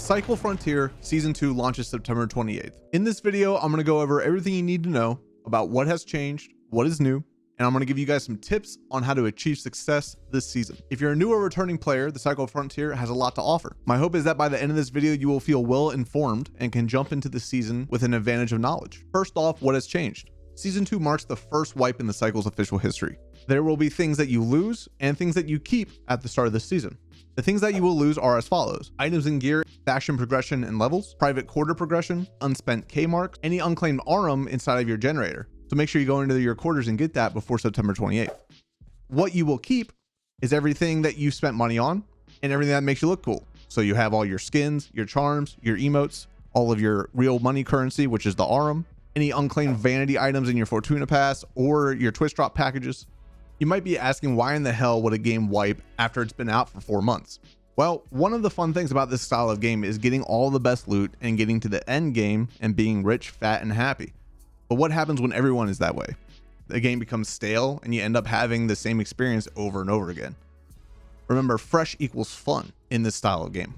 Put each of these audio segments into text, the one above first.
Cycle Frontier Season 2 launches September 28th. In this video, I'm going to go over everything you need to know about what has changed, what is new, and I'm going to give you guys some tips on how to achieve success this season. If you're a new or returning player, the Cycle Frontier has a lot to offer. My hope is that by the end of this video, you will feel well informed and can jump into the season with an advantage of knowledge. First off, what has changed? Season 2 marks the first wipe in the Cycle's official history. There will be things that you lose and things that you keep at the start of the season. The things that you will lose are as follows: items and gear, faction progression and levels, private quarter progression, unspent K marks, any unclaimed Arum inside of your generator. So make sure you go into your quarters and get that before September 28th. What you will keep is everything that you spent money on and everything that makes you look cool. So you have all your skins, your charms, your emotes, all of your real money currency, which is the Arum, any unclaimed vanity items in your Fortuna Pass or your Twist Drop packages. You might be asking, why in the hell would a game wipe after it's been out for 4 months? Well, one of the fun things about this style of game is getting all the best loot and getting to the end game and being rich, fat, and happy. But what happens when everyone is that way? The game becomes stale and you end up having the same experience over and over again. Remember, fresh equals fun in this style of game.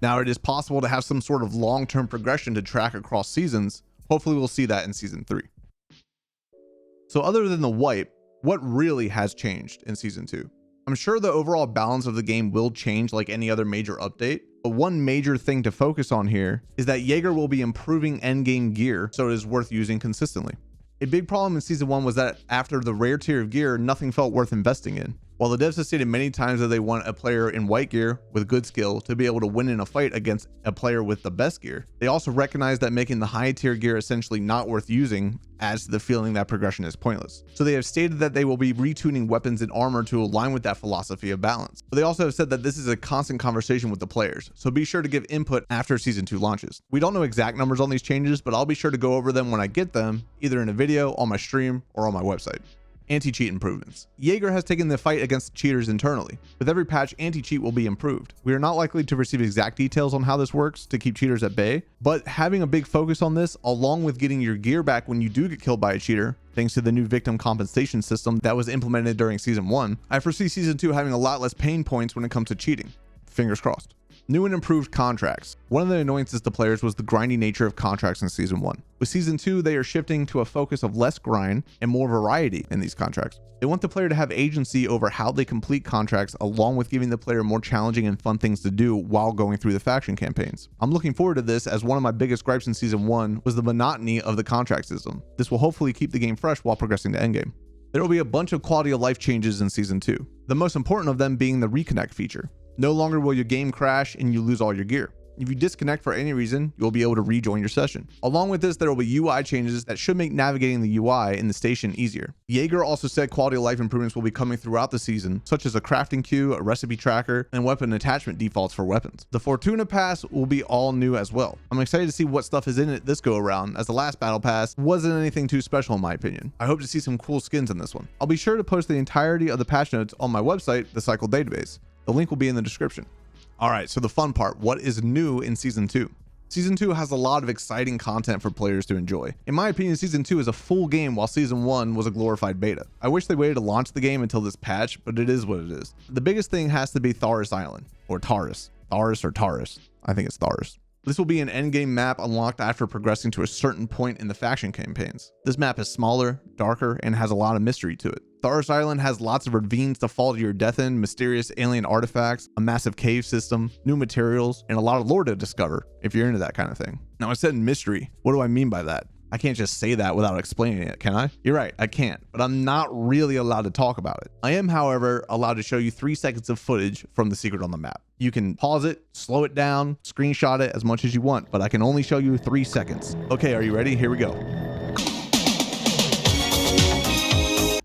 Now, it is possible to have some sort of long-term progression to track across seasons. Hopefully we'll see that in Season 3. So other than the wipe, what really has changed in Season 2? I'm sure the overall balance of the game will change like any other major update, but one major thing to focus on here is that Jaeger will be improving endgame gear, so it is worth using consistently. A big problem in Season 1 was that after the rare tier of gear, nothing felt worth investing in. While the devs have stated many times that they want a player in white gear with good skill to be able to win in a fight against a player with the best gear, they also recognize that making the high tier gear essentially not worth using adds to the feeling that progression is pointless. So they have stated that they will be retuning weapons and armor to align with that philosophy of balance. But they also have said that this is a constant conversation with the players, so be sure to give input after Season 2 launches. We don't know exact numbers on these changes, but I'll be sure to go over them when I get them, either in a video, on my stream, or on my website. Anti-cheat improvements. Jaeger has taken the fight against cheaters internally. With every patch, anti-cheat will be improved. We are not likely to receive exact details on how this works to keep cheaters at bay, but having a big focus on this, along with getting your gear back when you do get killed by a cheater, thanks to the new victim compensation system that was implemented during Season 1, I foresee Season 2 having a lot less pain points when it comes to cheating. Fingers crossed. New and improved contracts. One of the annoyances to players was the grindy nature of contracts in Season 1. With Season 2, they are shifting to a focus of less grind and more variety in these contracts. They want the player to have agency over how they complete contracts, along with giving the player more challenging and fun things to do while going through the faction campaigns. I'm looking forward to this, as one of my biggest gripes in Season 1 was the monotony of the contract system. This will hopefully keep the game fresh while progressing to endgame. There will be a bunch of quality of life changes in Season 2, the most important of them being the reconnect feature. No longer will your game crash and you lose all your gear. If you disconnect for any reason, you'll be able to rejoin your session. Along with this, there will be UI changes that should make navigating the UI in the station easier. Jaeger also said quality of life improvements will be coming throughout the season, such as a crafting queue, a recipe tracker, and weapon attachment defaults for weapons. The Fortuna Pass will be all new as well. I'm excited to see what stuff is in it this go around, as the last battle pass wasn't anything too special in my opinion. I hope to see some cool skins in this one. I'll be sure to post the entirety of the patch notes on my website, the Cycle Databse. The link will be in the description. All right, so the fun part, what is new in Season 2? Season 2 has a lot of exciting content for players to enjoy. In my opinion, Season 2 is a full game while Season 1 was a glorified beta. I wish they waited to launch the game until this patch, but it is what it is. The biggest thing has to be Tharis Island, or Tharis. Tharis or Tharis. I think it's Tharis. This will be an endgame map unlocked after progressing to a certain point in the faction campaigns. This map is smaller, darker, and has a lot of mystery to it. Tharis Island has lots of ravines to fall to your death in, mysterious alien artifacts, a massive cave system, new materials, and a lot of lore to discover if you're into that kind of thing. Now, I said mystery. What do I mean by that? I can't just say that without explaining it, can I? You're right, I can't, but I'm not really allowed to talk about it. I am, however, allowed to show you 3 seconds of footage from the secret on the map. You can pause it, slow it down, screenshot it as much as you want, but I can only show you 3 seconds. Okay, are you ready? Here we go.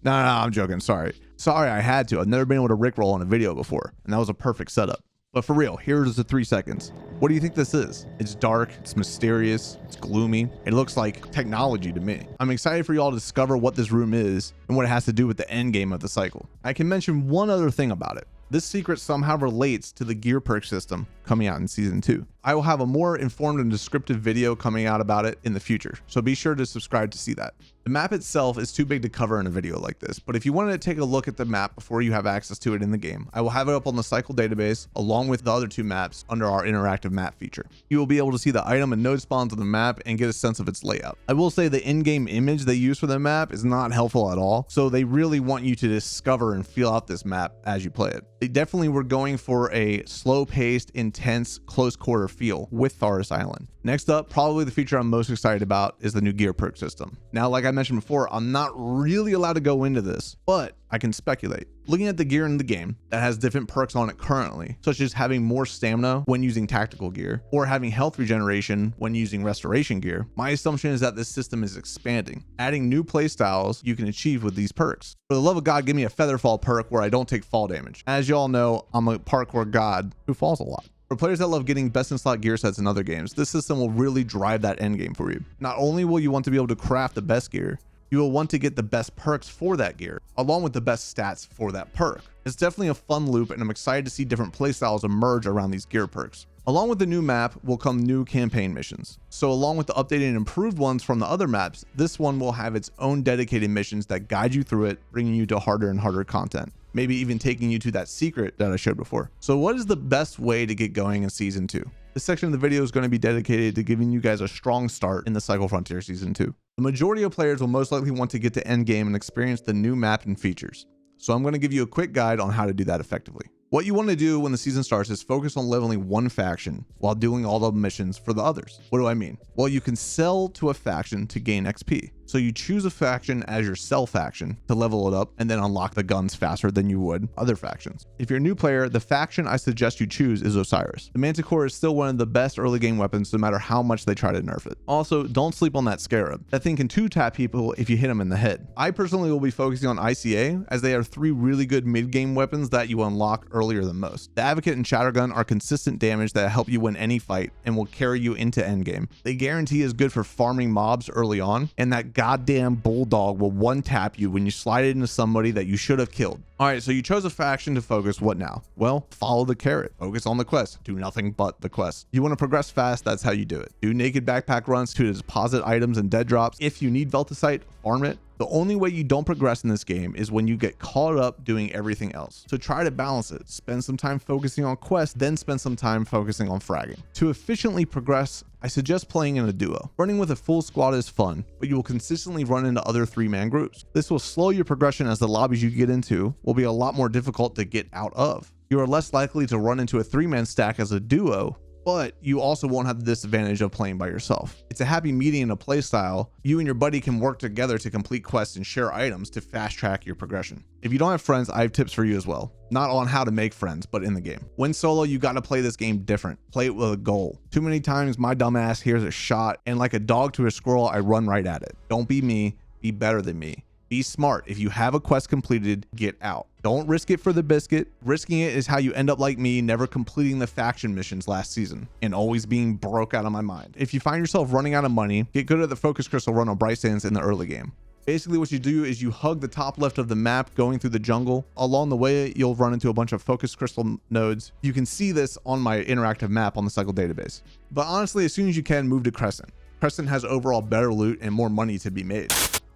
No, I'm joking. Sorry, I had to. I've never been able to rickroll on a video before, and that was a perfect setup. But for real, here's the 3 seconds. What do you think this is? It's dark, it's mysterious, it's gloomy. It looks like technology to me. I'm excited for y'all to discover what this room is and what it has to do with the end game of the cycle. I can mention one other thing about it. This secret somehow relates to the gear perk system coming out in season 2. I will have a more informed and descriptive video coming out about it in the future, so be sure to subscribe to see that. The map itself is too big to cover in a video like this, but if you wanted to take a look at the map before you have access to it in the game, I will have it up on the Cycle Database along with the other 2 maps under our interactive map feature. You will be able to see the item and node spawns on the map and get a sense of its layout. I will say the in-game image they use for the map is not helpful at all, so they really want you to discover and feel out this map as you play it. They definitely were going for a slow-paced, intense, close-quarter feel with Tharis Island. Next up, probably the feature I'm most excited about is the new gear perk system. Now, like I mentioned before, I'm not really allowed to go into this, but I can speculate. Looking at the gear in the game that has different perks on it currently, such as having more stamina when using tactical gear, or having health regeneration when using restoration gear, my assumption is that this system is expanding, adding new playstyles you can achieve with these perks. For the love of God, give me a featherfall perk where I don't take fall damage. As y'all know, I'm a parkour god who falls a lot. For players that love getting best in slot gear sets in other games, this system will really drive that end game for you. Not only will you want to be able to craft the best gear, you will want to get the best perks for that gear, along with the best stats for that perk. It's definitely a fun loop, and I'm excited to see different playstyles emerge around these gear perks. Along with the new map will come new campaign missions. So along with the updated and improved ones from the other maps, this one will have its own dedicated missions that guide you through it, bringing you to harder and harder content. Maybe even taking you to that secret that I showed before. So what is the best way to get going in season 2? This section of the video is going to be dedicated to giving you guys a strong start in the Cycle Frontier season 2. The majority of players will most likely want to get to endgame and experience the new map and features. So I'm going to give you a quick guide on how to do that effectively. What you want to do when the season starts is focus on leveling one faction while doing all the missions for the others. What do I mean? Well, you can sell to a faction to gain XP. So you choose a faction as your sell faction to level it up and then unlock the guns faster than you would other factions. If you're a new player, the faction I suggest you choose is Osiris. The Manticore is still one of the best early game weapons no matter how much they try to nerf it. Also, don't sleep on that Scarab. That thing can 2-tap people if you hit them in the head. I personally will be focusing on ICA as they are 3 really good mid-game weapons that you unlock earlier than most. The Advocate and Shattergun are consistent damage that help you win any fight and will carry you into endgame. They guarantee is good for farming mobs early on, and that goddamn bulldog will 1-tap you when you slide it into somebody that you should have killed. Alright, so you chose a faction to focus. What now? Well, follow the carrot. Focus on the quest. Do nothing but the quest. You want to progress fast, that's how you do it. Do naked backpack runs to deposit items and dead drops. If you need Veltacite, farm it. The only way you don't progress in this game is when you get caught up doing everything else. So try to balance it. Spend some time focusing on quests, then spend some time focusing on fragging. To efficiently progress, I suggest playing in a duo. Running with a full squad is fun, but you will consistently run into other 3-man groups. This will slow your progression as the lobbies you get into will be a lot more difficult to get out of. You are less likely to run into a 3-man stack as a duo, but you also won't have the disadvantage of playing by yourself. It's a happy medium in a playstyle. You and your buddy can work together to complete quests and share items to fast track your progression. If you don't have friends, I have tips for you as well. Not on how to make friends, but in the game. When solo, you got to play this game different. Play it with a goal. Too many times my dumbass hears a shot and like a dog to a squirrel, I run right at it. Don't be me, be better than me. Be smart. If you have a quest completed, get out. Don't risk it for the biscuit. Risking it is how you end up like me, never completing the faction missions last season and always being broke out of my mind. If you find yourself running out of money, get good at the focus crystal run on Bright Sands in the early game. Basically what you do is you hug the top left of the map going through the jungle. Along the way, you'll run into a bunch of focus crystal nodes. You can see this on my interactive map on the Cycle Database. But honestly, as soon as you can, move to Crescent. Crescent has overall better loot and more money to be made.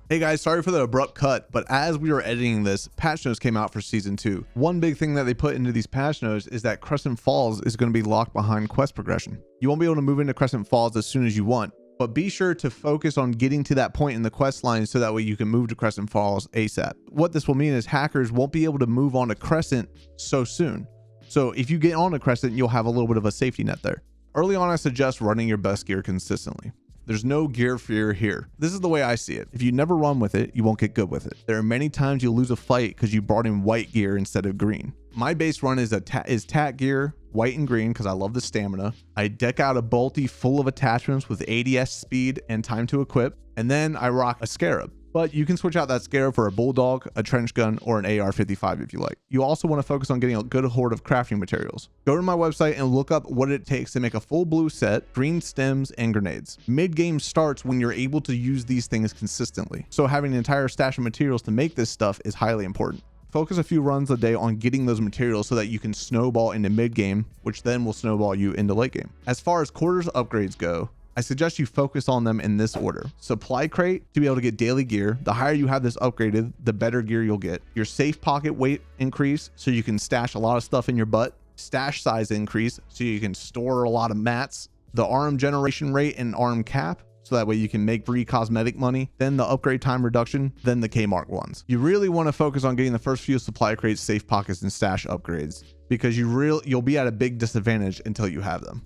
Hey guys, sorry for the abrupt cut, but as we were editing this, patch notes came out for season 2. One big thing that they put into these patch notes is that Crescent Falls is going to be locked behind quest progression. You won't be able to move into Crescent Falls as soon as you want, but be sure to focus on getting to that point in the quest line so that way you can move to Crescent Falls ASAP. What this will mean is hackers won't be able to move on to Crescent so soon. So if you get on to Crescent, you'll have a little bit of a safety net there. Early on, I suggest running your best gear consistently. There's no gear fear here. This is the way I see it. If you never run with it, you won't get good with it. There are many times you'll lose a fight because you brought in white gear instead of green. My base run is tat gear, white and green because I love the stamina. I deck out a bolty full of attachments with ADS speed and time to equip, and then I rock a Scarab. But you can switch out that Scarab for a Bulldog, a Trench Gun, or an AR-55 if you like. You also want to focus on getting a good hoard of crafting materials. Go to my website and look up what it takes to make a full blue set, green stems, and grenades. Mid-game starts when you're able to use these things consistently. So having an entire stash of materials to make this stuff is highly important. focus a few runs a day on getting those materials so that you can snowball into mid game, which then will snowball you into late game. As far as quarters upgrades go, I suggest you focus on them in this order. Supply crate to be able to get daily gear. The higher you have this upgraded, the better gear you'll get. Your safe pocket weight increase so you can stash a lot of stuff in your butt. Stash size increase so you can store a lot of mats. The arm generation rate and arm cap, so that way you can make free cosmetic money, then the upgrade time reduction, then the K-Mark ones. You really want to focus on getting the first few supply crates, safe pockets, and stash upgrades, because you'll be at a big disadvantage until you have them.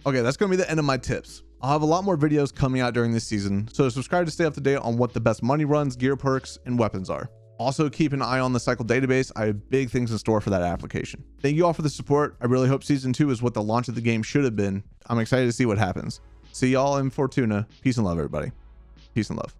Okay, that's going to be the end of my tips. I'll have a lot more videos coming out during this season, so subscribe to stay up to date on what the best money runs, gear perks, and weapons are. Also, keep an eye on the Cycle Database. I have big things in store for that application. Thank you all for the support. I really hope season 2 is what the launch of the game should have been. I'm excited to see what happens. See y'all in Fortuna. Peace and love, everybody. Peace and love.